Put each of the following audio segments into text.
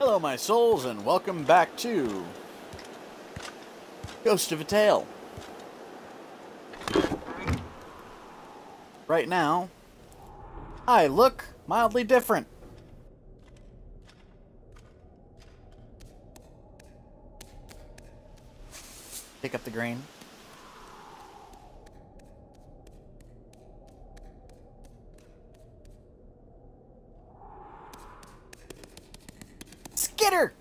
Hello, my souls, and welcome back to Ghost of a Tale. Right now, I look mildly different. Pick up the grain. Skitter!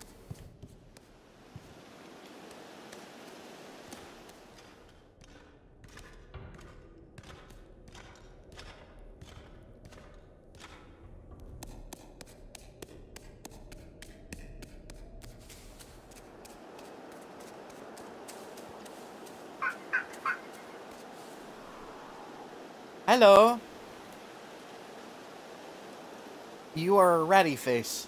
Hello. You are a ratty face.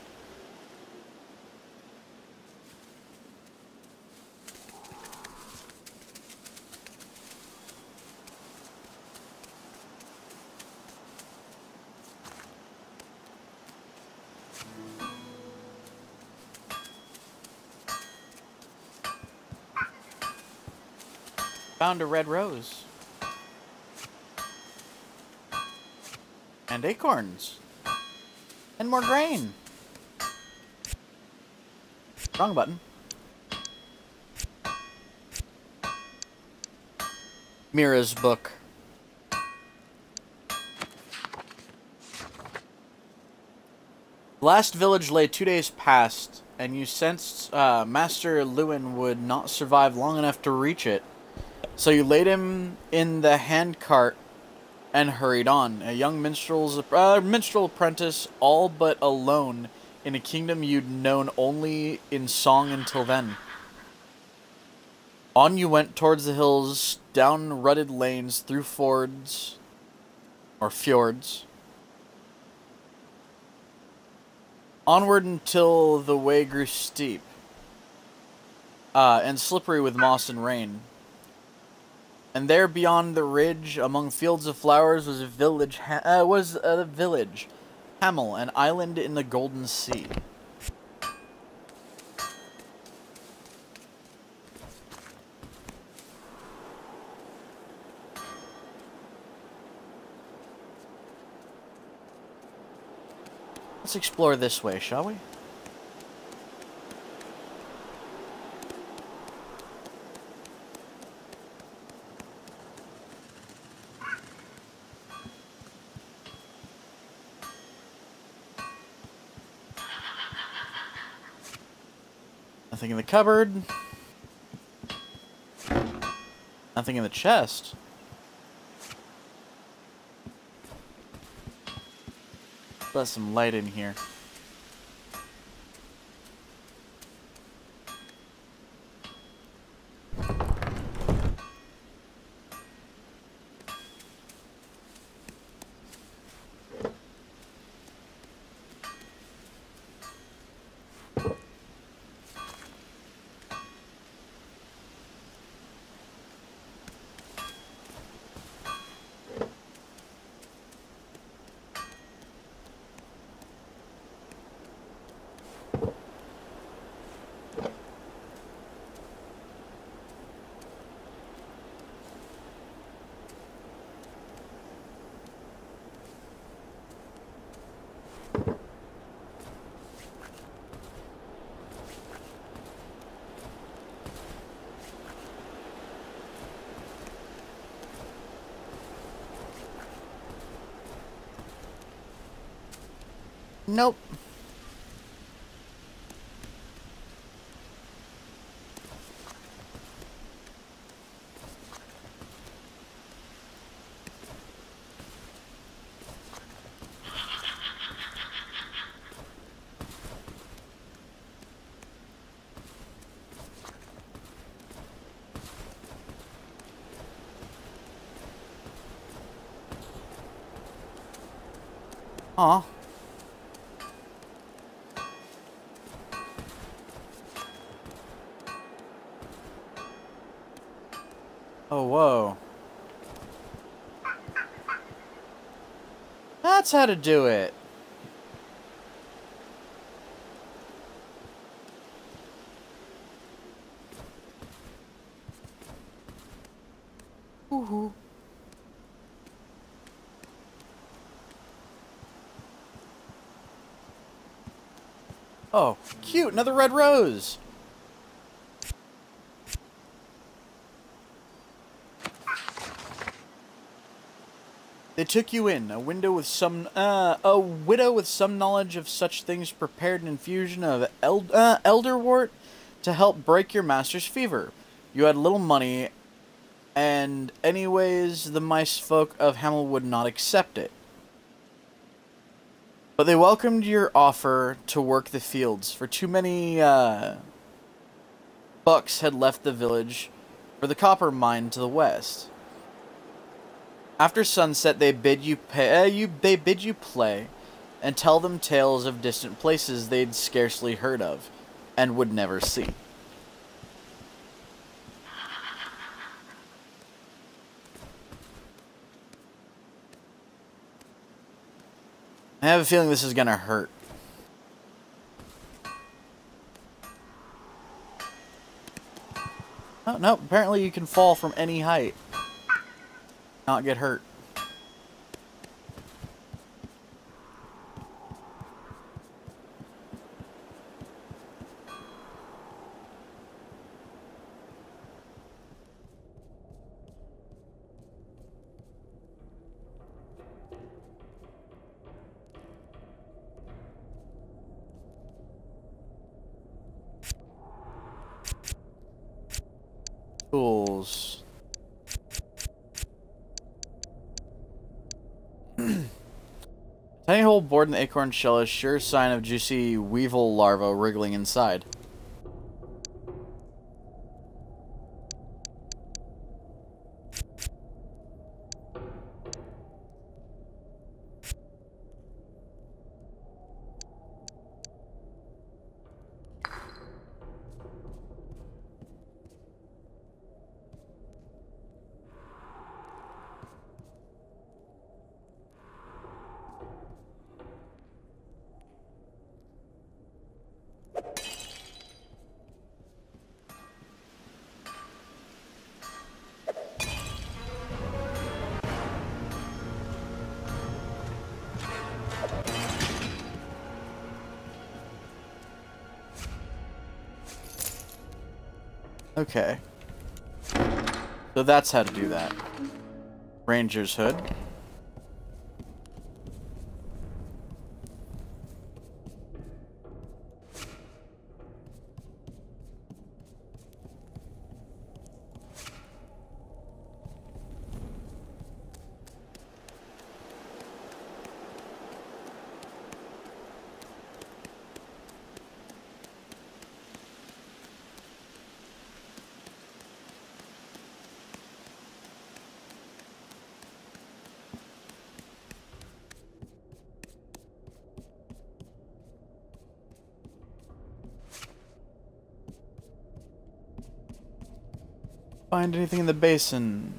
Found a red rose. And acorns. And more grain. Wrong button. Mira's book. The last village lay 2 days past, and you sensed Master Lewin would not survive long enough to reach it. So you laid him in the handcart and hurried on, a young minstrel apprentice, all but alone in a kingdom you'd known only in song until then. On you went towards the hills, down rutted lanes, through fjords, onward until the way grew steep, and slippery with moss and rain. And there, beyond the ridge, among fields of flowers, was a village. Hamel, an island in the Golden Sea. Let's explore this way, shall we? Nothing in the cupboard. Nothing in the chest. Let some light in here. Nope. Aw. Oh, whoa. That's how to do it. Woohoo. Oh, cute! Another red rose! They took you in, a widow with some knowledge of such things prepared an infusion of elderwort to help break your master's fever. You had little money, and anyways, the mice folk of Hamel would not accept it. But they welcomed your offer to work the fields, for too many bucks had left the village for the copper mine to the west. After sunset, they bid you play, and tell them tales of distant places they'd scarcely heard of, and would never see. I have a feeling this is gonna hurt. Oh, no, apparently you can fall from any height. Not get hurt. Tools. Tiny hole bored in the acorn shell is sure sign of juicy weevil larvae wriggling inside. Okay. So that's how to do that. Ranger's hood. Find anything in the basin.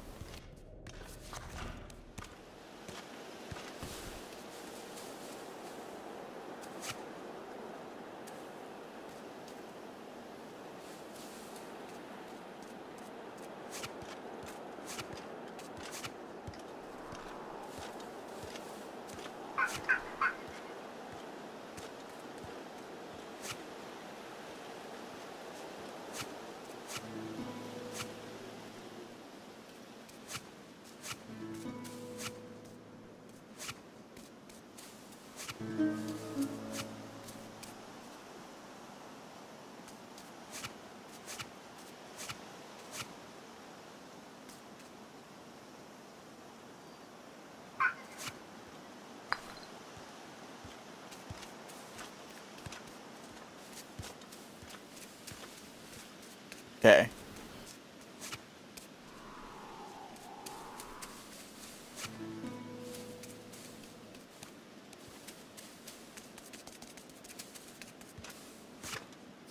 Okay.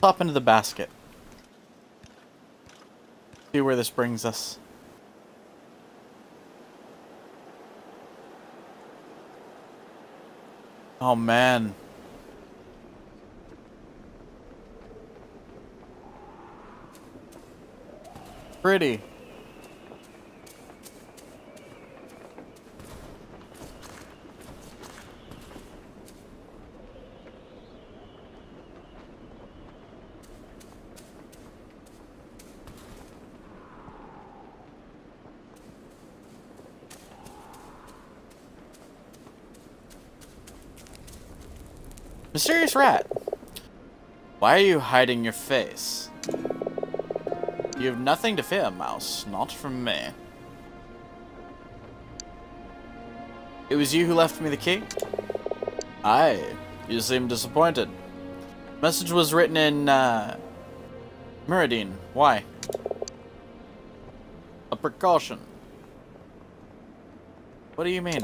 Hop into the basket. See where this brings us. Oh man. Pretty. Mysterious rat. Why are you hiding your face? You have nothing to fear, mouse. Not from me. It was you who left me the key? Aye. You seem disappointed. The message was written in, Muradin. Why? A precaution. What do you mean?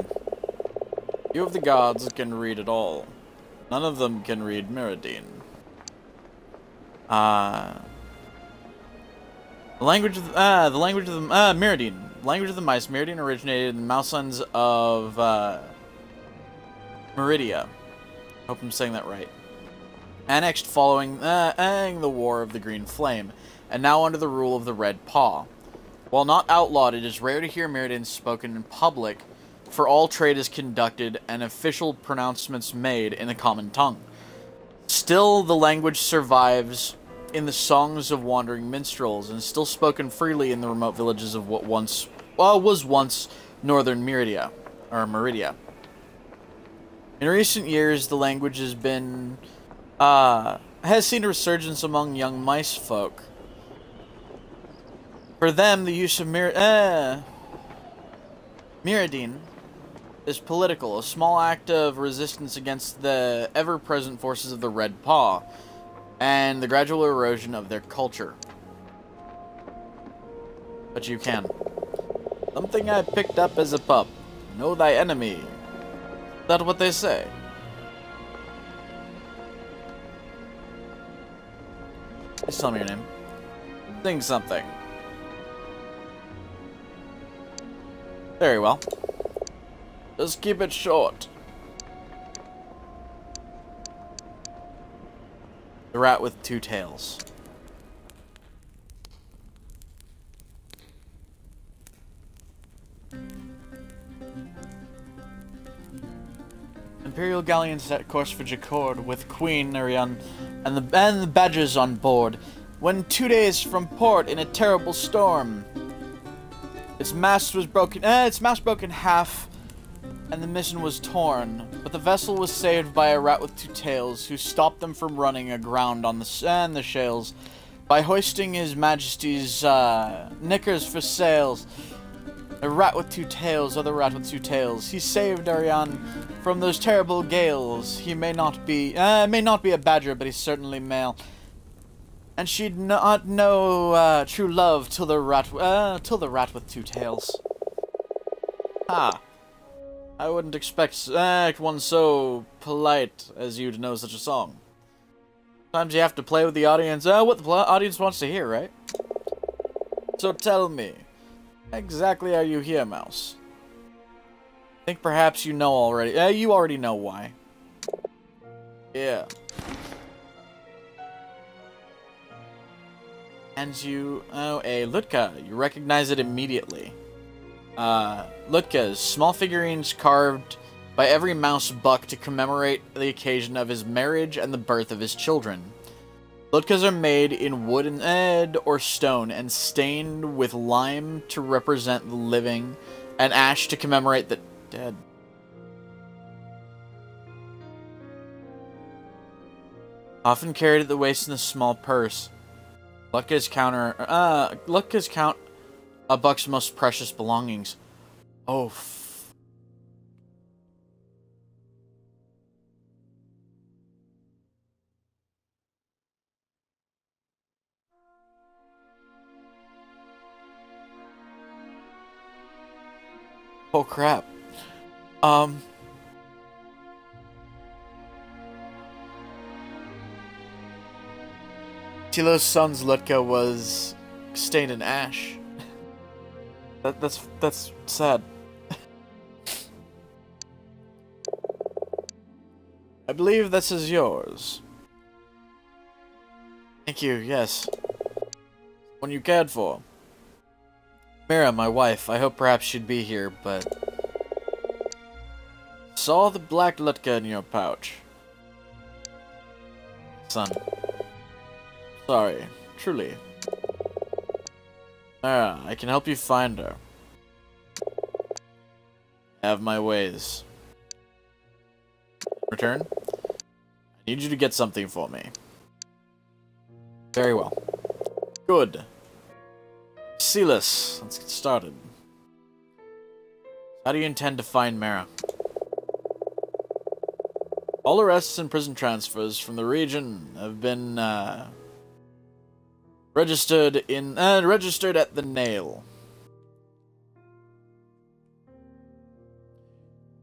Few of the gods can read it all. None of them can read Muradin. The language of Muradin. Language of the mice. Muradin originated in the mouse lands of Meridia. Hope I'm saying that right. Annexed following the War of the Green Flame, and now under the rule of the Red Paw. While not outlawed, it is rare to hear Muradin spoken in public, for all trade is conducted and official pronouncements made in the common tongue. Still, the language survives in the songs of wandering minstrels, and still spoken freely in the remote villages of what was once northern Meridia. In recent years, the language has seen a resurgence among young mice folk. For them, the use of Muradin is political, a small act of resistance against the ever-present forces of the Red Paw, and the gradual erosion of their culture. But you can. Something I picked up as a pup. Know thy enemy. Is that what they say? Please tell me your name. Sing something. Very well. Just keep it short. The rat with two tails. Imperial galleon set course for Jacord with Queen Ariane and the badgers on board. When 2 days from port in a terrible storm, its mast broke in half, and the mission was torn. But the vessel was saved by a rat with two tails, who stopped them from running aground on the shales by hoisting His Majesty's knickers for sails. A rat with two tails, other rat with two tails. He saved Ariane from those terrible gales. He may not be a badger, but he's certainly male. And she'd not know true love till the rat with two tails. Ah, I wouldn't expect one so polite as you to know such a song. Sometimes you have to play with the audience. What the audience wants to hear, right? So tell me. Exactly are you here, Mouse? I think perhaps you know already. You already know why. Yeah. And you... Oh, a Lutka. You recognize it immediately. Lutkas, small figurines carved by every mouse buck to commemorate the occasion of his marriage and the birth of his children. Lutkas are made in wood and or stone and stained with lime to represent the living and ash to commemorate the dead. Often carried at the waist in a small purse. Lutkas count a buck's most precious belongings. Oh. Oh crap. Tilo's son's Lutka was stained in ash. That's sad. I believe this is yours. Thank you, yes. One you cared for. Mira, my wife. I hope perhaps she'd be here, but... Saw the black Lutka in your pouch. Son. Sorry. Truly. Mira, I can help you find her. I have my ways. Return? I Need you to get something for me. Very well. Good. Silas, let's get started. How do you intend to find Mara? All arrests and prison transfers from the region have been registered at the Nail.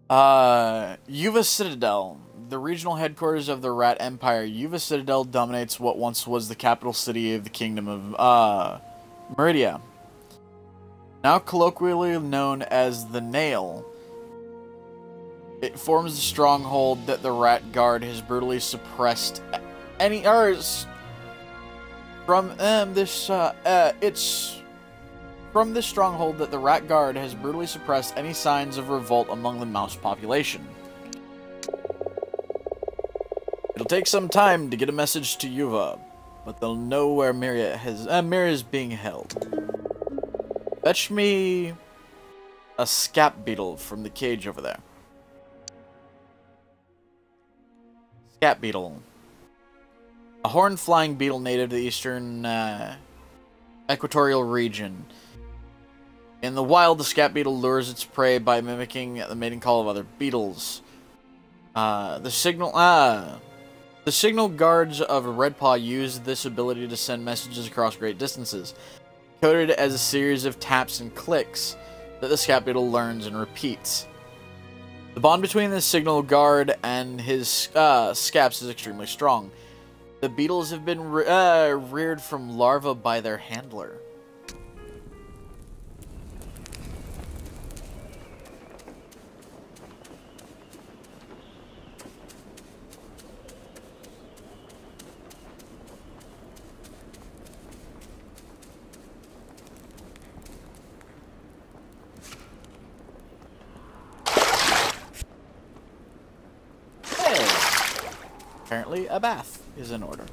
Yuva Citadel, the regional headquarters of the Rat Empire. Yuva Citadel dominates what once was the capital city of the Kingdom of Meridia. Now colloquially known as the Nail, it forms the stronghold that the Rat Guard has brutally suppressed it's from this stronghold that the Rat Guard has brutally suppressed any signs of revolt among the mouse population. It'll take some time to get a message to Yuva, but they'll know where Mira is being held. Fetch me a scap beetle from the cage over there. Scap beetle. A horn-flying beetle native to the eastern equatorial region. In the wild, the scap beetle lures its prey by mimicking the mating call of other beetles. The signal guards of Redpaw use this ability to send messages across great distances, coded as a series of taps and clicks that the scap beetle learns and repeats. The bond between the signal guard and his scaps is extremely strong. The beetles have been reared from larvae by their handler. Apparently, a bath is in order.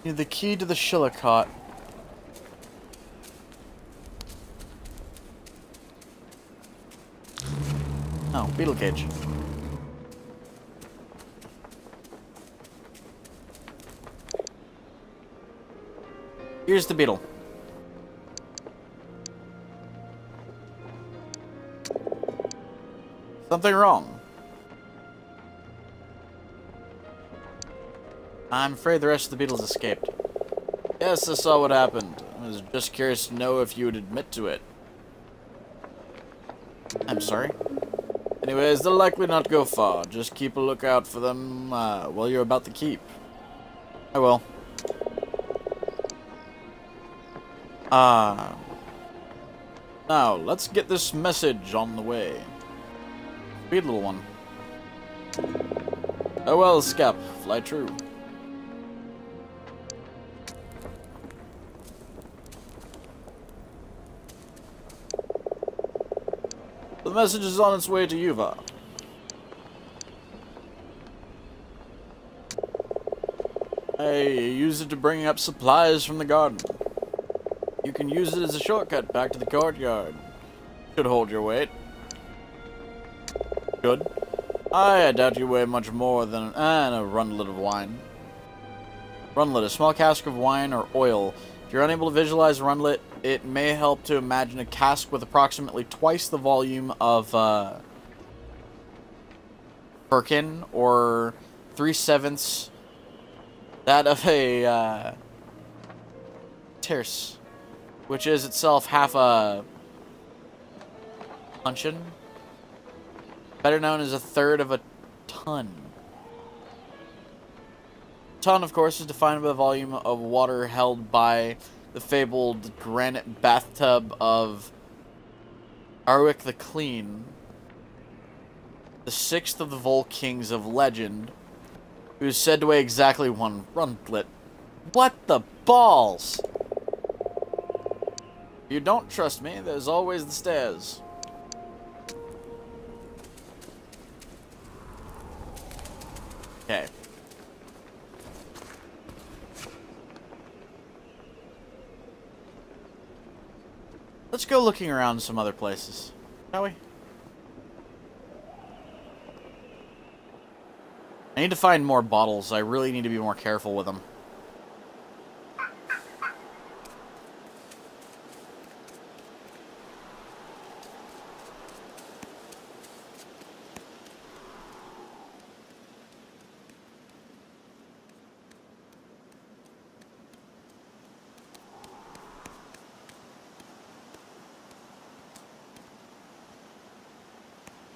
Need the key to the Shillicott. Oh, beetle cage. Here's the beetle. Something wrong. I'm afraid the rest of the beetles escaped. Yes, I saw what happened. I was just curious to know if you would admit to it. I'm sorry. Anyways, they'll likely not go far. Just keep a lookout for them while you're about to keep. I will. Now, let's get this message on the way. Speed, little one. Oh well, Scap. Fly true. The message is on its way to Yuva. I use it to bring up supplies from the garden. You can use it as a shortcut back to the courtyard. Should hold your weight. Good. I doubt you weigh much more than a rundlet of wine. Rundlet, a small cask of wine or oil. If you're unable to visualize a rundlet, it may help to imagine a cask with approximately twice the volume of firkin, or 3/7 that of a tierce, which is itself half a puncheon, better known as a third of a ton. Ton, of course, is defined by the volume of water held by the fabled granite bathtub of Arwick the Clean. the sixth of the Vol Kings of legend, who is said to weigh exactly 1 rundlet. What the balls? If you don't trust me, there's always the stairs. Okay. Let's go looking around some other places, shall we? I need to find more bottles. I really need to be more careful with them.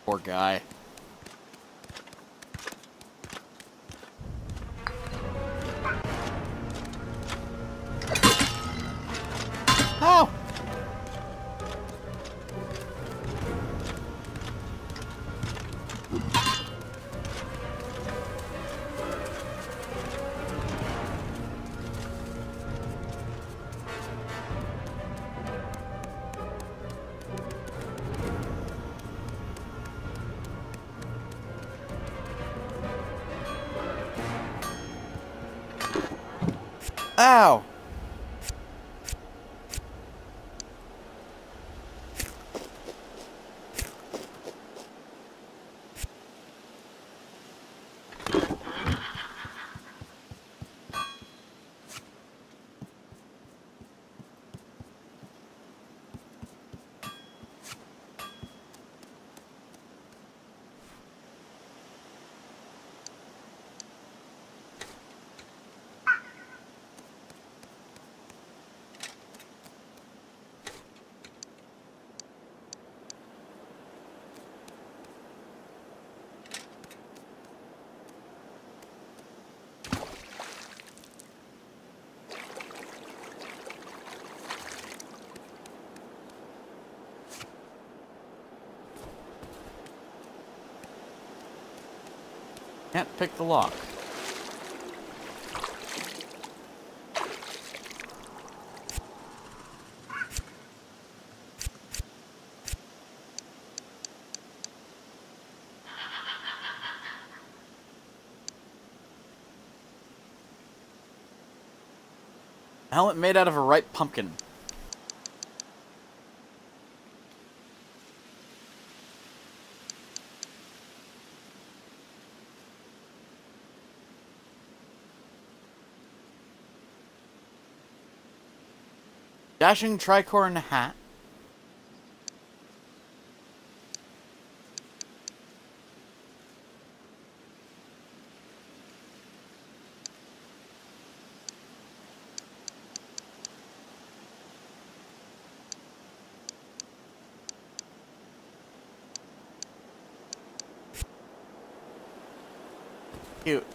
Poor guy. Oh! Ow! Can't pick the lock. Helmet made out of a ripe pumpkin. Dashing tricorn hat. Cute.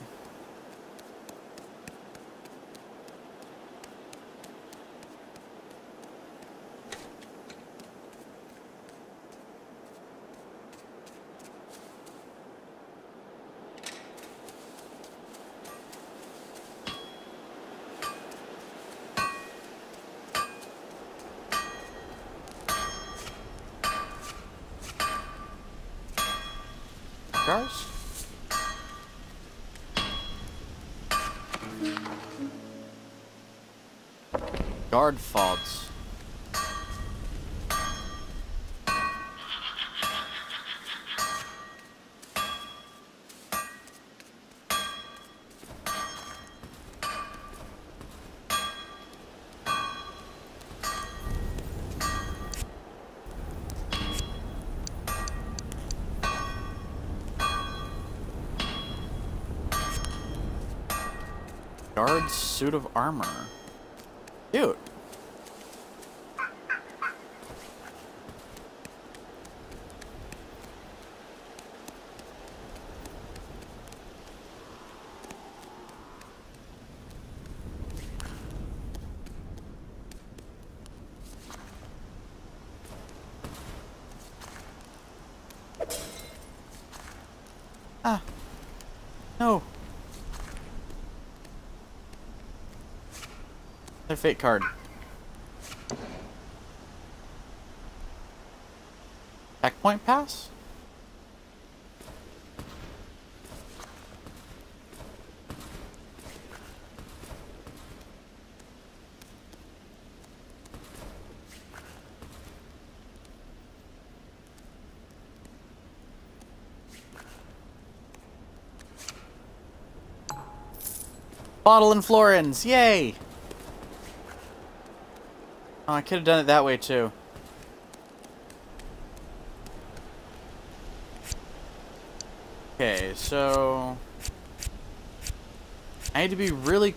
Cars? Guard fods. Guard's suit of armor. Cute. Ah. No. Their fate card. Checkpoint pass? Bottle and florins, yay! Oh, I could have done it that way too. Okay, so I need to be really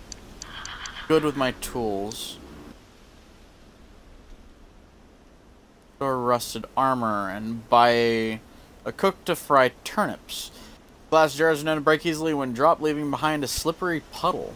good with my tools. Or rusted armor and buy a cook to fry turnips. Glass jars are known to break easily when dropped, leaving behind a slippery puddle.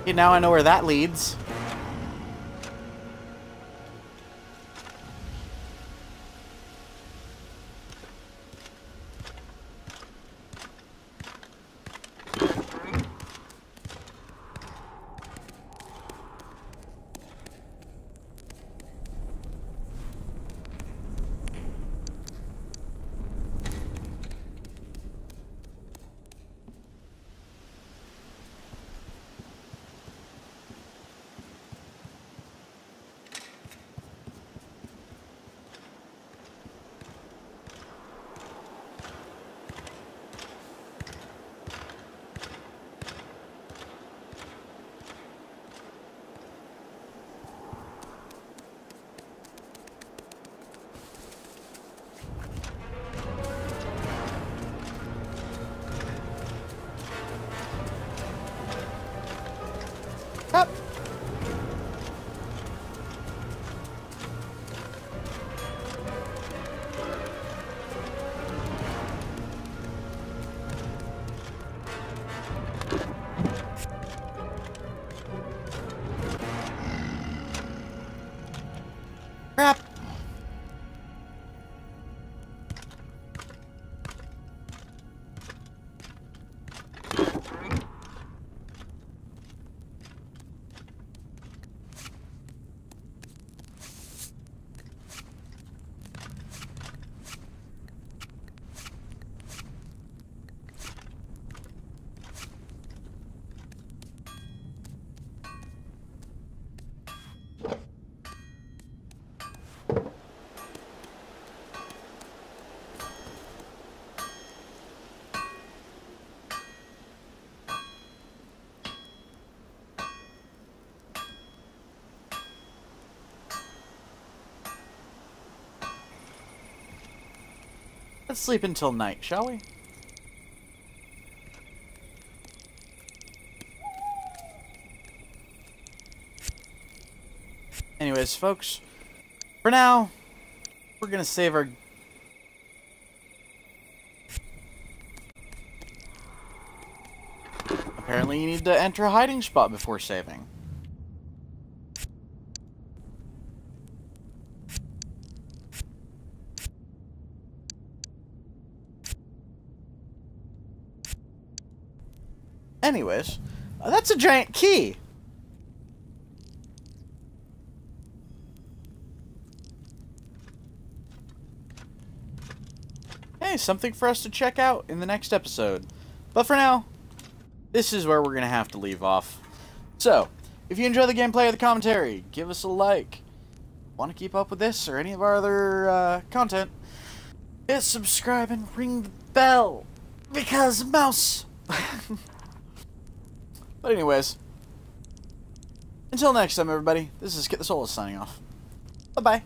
Okay, now I know where that leads. Up. Crap. Let's sleep until night, shall we? Anyways, folks, for now, we're gonna save our... Apparently you need to enter a hiding spot before saving. Anyways, that's a giant key! Hey, something for us to check out in the next episode. But for now, this is where we're going to have to leave off. So, if you enjoy the gameplay or the commentary, give us a like. want to keep up with this or any of our other content, hit subscribe and ring the bell. Because mouse. But anyways, until next time, everybody, this is Kitthesoulless signing off. Bye-bye.